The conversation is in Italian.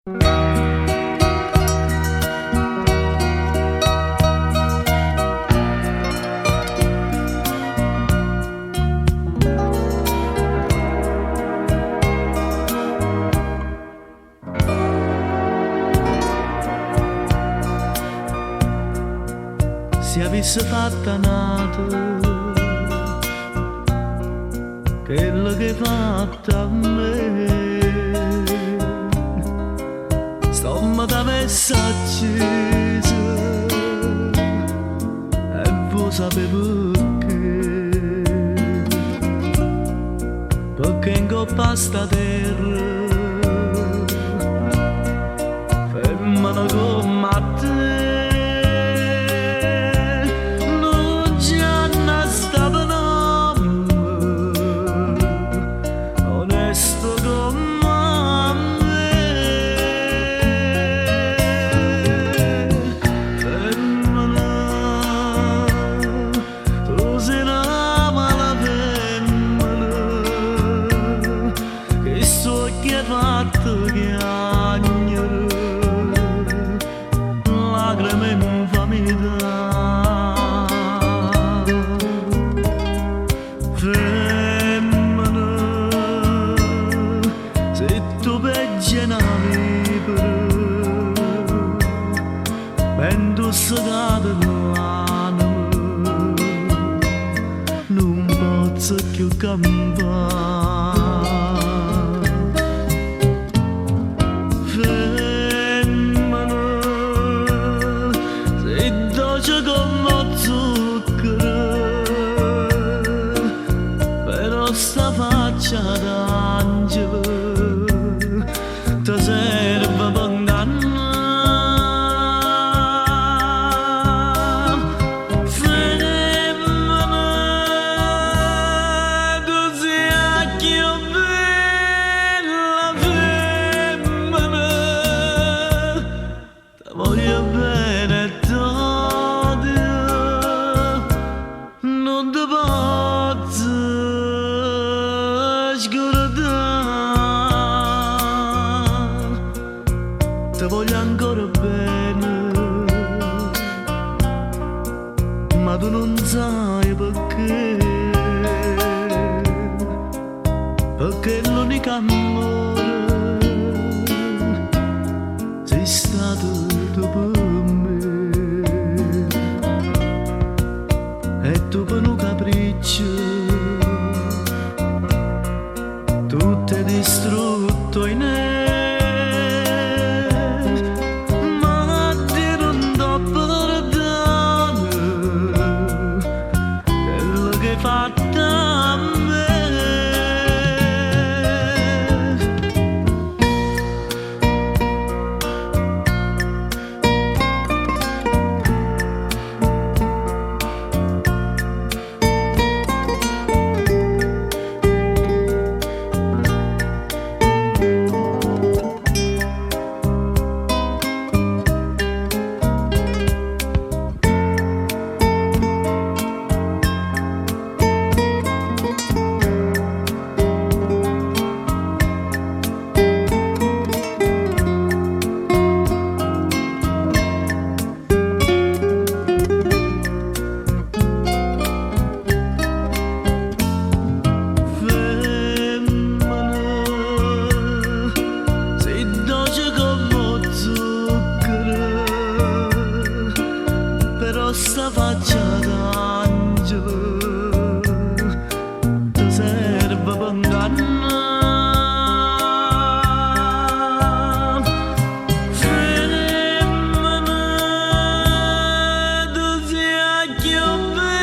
Se avesse fatta nato quello che hai fatto a me, stomma t'avesse acceso e voi sapevo perché in coppa a sta terra fermano come te. Vento segato nell'anima, non posso più campare. Femmina, sei dolce come zucchero, però sta faccia d'angelo ti serve per ingannare. Voglio bene t'odio, non ti posso scordare, ti voglio ancora bene, ma tu non sai perché è l'unico amore sei stato per me, e tu per un capriccio tutto è distrutto in me, ma ti non do perdono quello che hai fatto a me. Sta faccia d'angelo ti serve per ingannare. Femmina, tu sei più bella.